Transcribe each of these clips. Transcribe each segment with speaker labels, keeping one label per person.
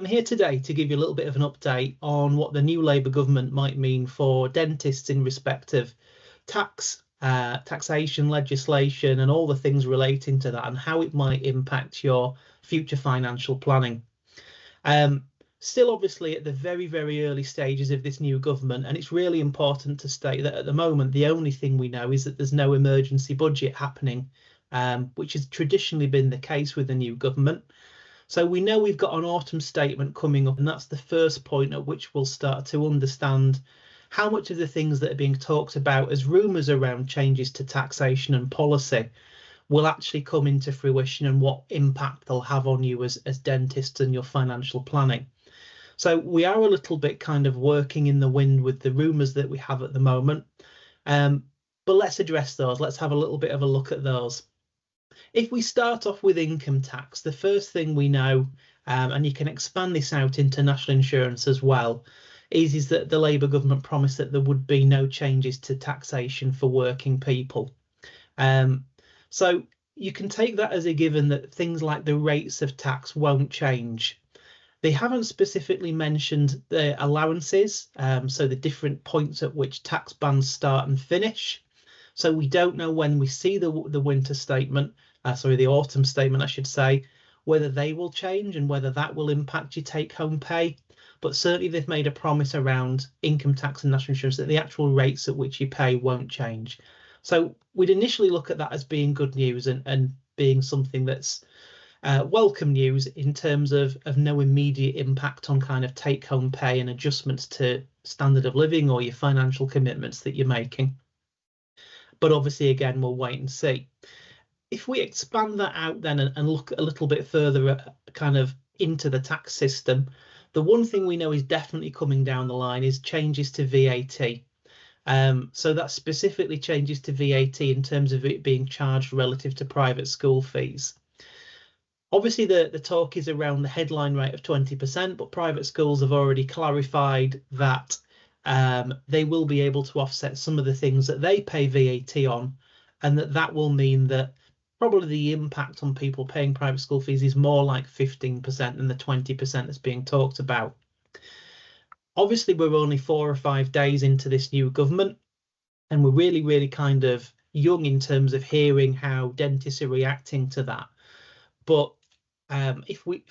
Speaker 1: I'm here today to give you a little bit of an update on what the new Labour government might mean for dentists in respect of taxation legislation and all the things relating to that and how it might impact your future financial planning. Um, Still obviously at the very, very early stages of this new government, and it's really important to state that at the moment, the only thing we know is that there's no emergency budget happening, which has traditionally been the case with the new government. So we know we've got an autumn statement coming up, and that's the first point at which we'll start to understand how much of the things that are being talked about as rumours around changes to taxation and policy will actually come into fruition and what impact they'll have on you as dentists and your financial planning. So we are a little bit kind of working in the wind with the rumours that we have at the moment. But let's address those. Let's have a little bit of a look at those. If we start off with income tax, the first thing we know, and you can expand this out into national insurance as well, is that the Labour government promised that there would be no changes to taxation for working people. So you can take that as a given that things like the rates of tax won't change. They haven't specifically mentioned the allowances, so the different points at which tax bands start and finish. So we don't know when we see the winter statement, the autumn statement, I should say, whether they will change and whether that will impact your take-home pay. But certainly they've made a promise around income tax and national insurance that the actual rates at which you pay won't change. So we'd initially look at that as being good news and being something that's welcome news in terms of no immediate impact on kind of take-home pay and adjustments to standard of living or your financial commitments that you're making. But obviously, again, we'll wait and see. If we expand that out then and look a little bit further at kind of into the tax system, the one thing we know is definitely coming down the line is changes to VAT. So that specifically changes to VAT in terms of it being charged relative to private school fees. Obviously, the talk is around the headline rate of 20%, but private schools have already clarified that they will be able to offset some of the things that they pay VAT on, and that will mean that probably the impact on people paying private school fees is more like 15% than the 20% that's being talked about. Obviously, we're only 4 or 5 days into this new government, and we're really, really kind of young in terms of hearing how dentists are reacting to that. But if we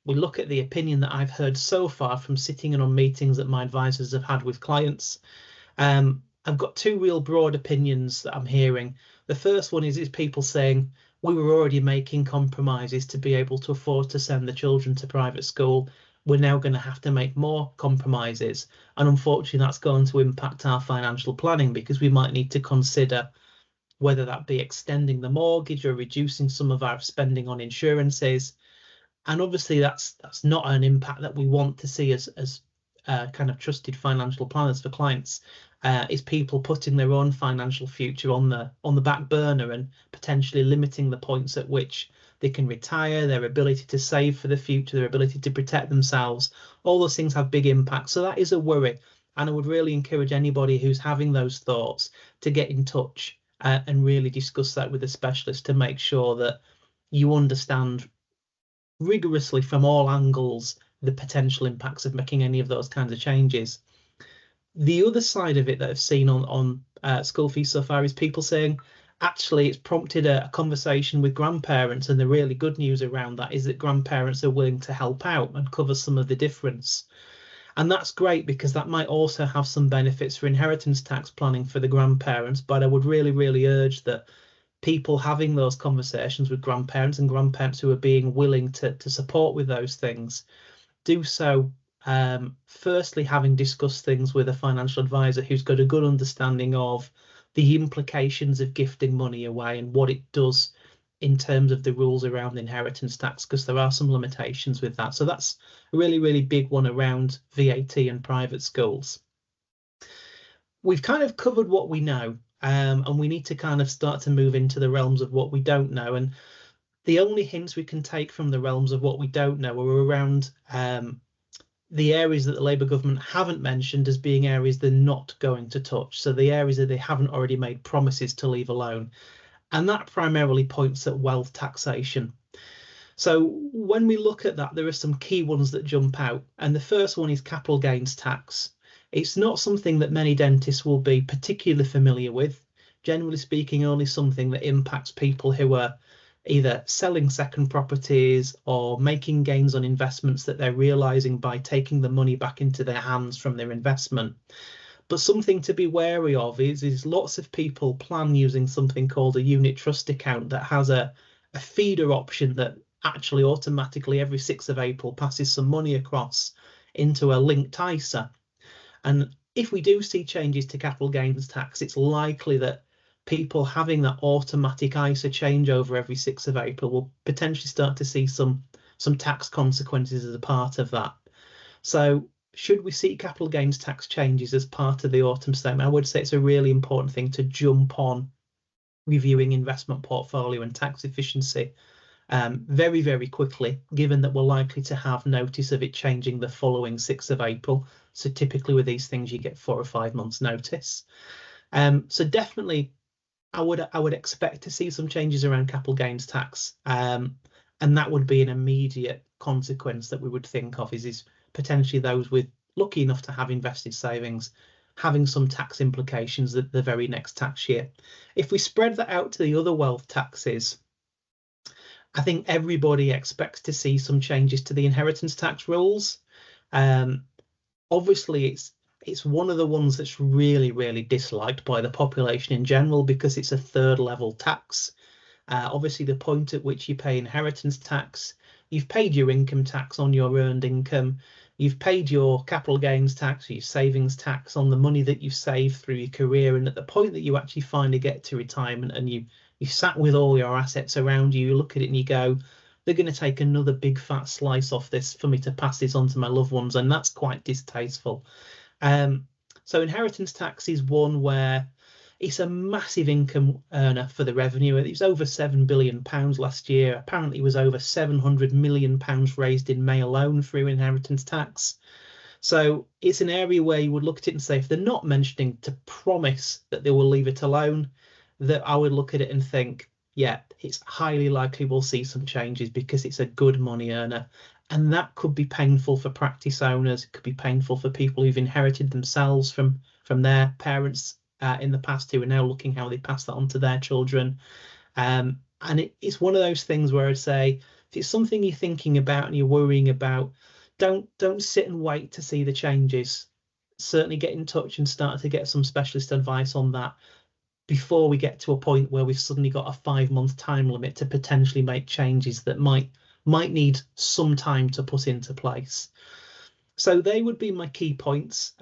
Speaker 1: look at the opinion that I've heard so far from sitting in on meetings that my advisors have had with clients, I've got two real broad opinions that I'm hearing. The first one is people saying we were already making compromises to be able to afford to send the children to private school. We're now going to have to make more compromises. And unfortunately, that's going to impact our financial planning because we might need to consider whether that be extending the mortgage or reducing some of our spending on insurances. And obviously that's not an impact that we want to see as kind of trusted financial planners for clients, is people putting their own financial future on the back burner and potentially limiting the points at which they can retire, their ability to save for the future, their ability to protect themselves. All those things have big impacts. So that is a worry. And I would really encourage anybody who's having those thoughts to get in touch and really discuss that with a specialist to make sure that you understand rigorously from all angles the potential impacts of making any of those kinds of changes. The other side of it that I've seen on school fees so far is people saying, actually, it's prompted a conversation with grandparents, and the really good news around that is that grandparents are willing to help out and cover some of the difference. And that's great because that might also have some benefits for inheritance tax planning for the grandparents. But I would really, really urge that people having those conversations with grandparents and grandparents who are being willing to support with those things do so, firstly, having discussed things with a financial advisor who's got a good understanding of the implications of gifting money away and what it does in terms of the rules around inheritance tax, because there are some limitations with that. So that's a really, really big one around VAT and private schools. We've kind of covered what we know, and we need to kind of start to move into the realms of what we don't know. And the only hints we can take from the realms of what we don't know are around the areas that the Labour government haven't mentioned as being areas they're not going to touch. So the areas that they haven't already made promises to leave alone. And that primarily points at wealth taxation. So when we look at that, there are some key ones that jump out. And the first one is capital gains tax. It's not something that many dentists will be particularly familiar with. Generally speaking, only something that impacts people who are either selling second properties or making gains on investments that they're realizing by taking the money back into their hands from their investment. But something to be wary of is lots of people plan using something called a unit trust account that has a feeder option that actually automatically every 6th of April passes some money across into a linked ISA. And if we do see changes to capital gains tax, it's likely that people having that automatic ISA changeover every 6th of April will potentially start to see some tax consequences as a part of that. So should we see capital gains tax changes as part of the autumn statement, I would say it's a really important thing to jump on reviewing investment portfolio and tax efficiency very, very quickly, given that we're likely to have notice of it changing the following 6th of April. So typically with these things, you get 4 or 5 months notice. So definitely, I would expect to see some changes around capital gains tax. And that would be an immediate consequence that we would think of is potentially those with lucky enough to have invested savings having some tax implications the very next tax year. If we spread that out to the other wealth taxes, I think everybody expects to see some changes to the inheritance tax rules. Obviously, it's one of the ones that's really, really disliked by the population in general because it's a third level tax. Obviously, the point at which you pay inheritance tax, you've paid your income tax on your earned income, you've paid your capital gains tax, or your savings tax on the money that you've saved through your career, and at the point that you actually finally get to retirement and you sat with all your assets around you, you look at it and you go, they're going to take another big fat slice off this for me to pass this on to my loved ones, and that's quite distasteful. So inheritance tax is one where it's a massive income earner for the revenue. It was over £7 billion last year. Apparently, it was over £700 million raised in May alone through inheritance tax. So it's an area where you would look at it and say, if they're not mentioning to promise that they will leave it alone, that I would look at it and think, yeah, it's highly likely we'll see some changes because it's a good money earner. And that could be painful for practice owners. It could be painful for people who've inherited themselves from their parents in the past who are now looking how they pass that on to their children. And it's one of those things where I'd say, if it's something you're thinking about and you're worrying about, don't sit and wait to see the changes. Certainly get in touch and start to get some specialist advice on that before we get to a point where we've suddenly got a 5-month time limit to potentially make changes that might need some time to put into place. So they would be my key points.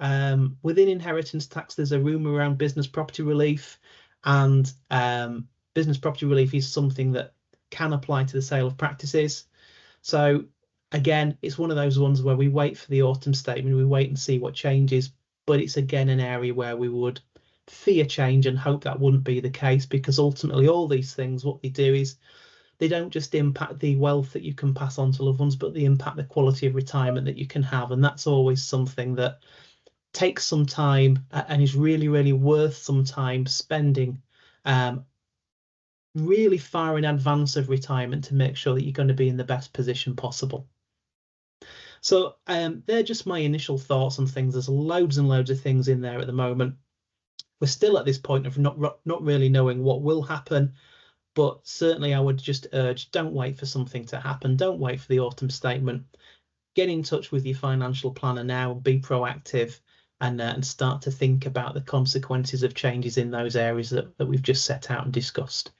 Speaker 1: Within inheritance tax, there's a room around business property relief, and business property relief is something that can apply to the sale of practices. So again, it's one of those ones where we wait for the autumn statement, we wait and see what changes, but it's again an area where we would fear change and hope that wouldn't be the case, because ultimately all these things, what they do is they don't just impact the wealth that you can pass on to loved ones, but they impact the quality of retirement that you can have. And that's always something that takes some time and is really, really worth some time spending really far in advance of retirement to make sure that you're going to be in the best position possible. So they're just my initial thoughts on things. There's loads and loads of things in there at the moment. We're still at this point of not really knowing what will happen. But certainly I would just urge, don't wait for something to happen. Don't wait for the autumn statement. Get in touch with your financial planner now, be proactive, and start to think about the consequences of changes in those areas that we've just set out and discussed.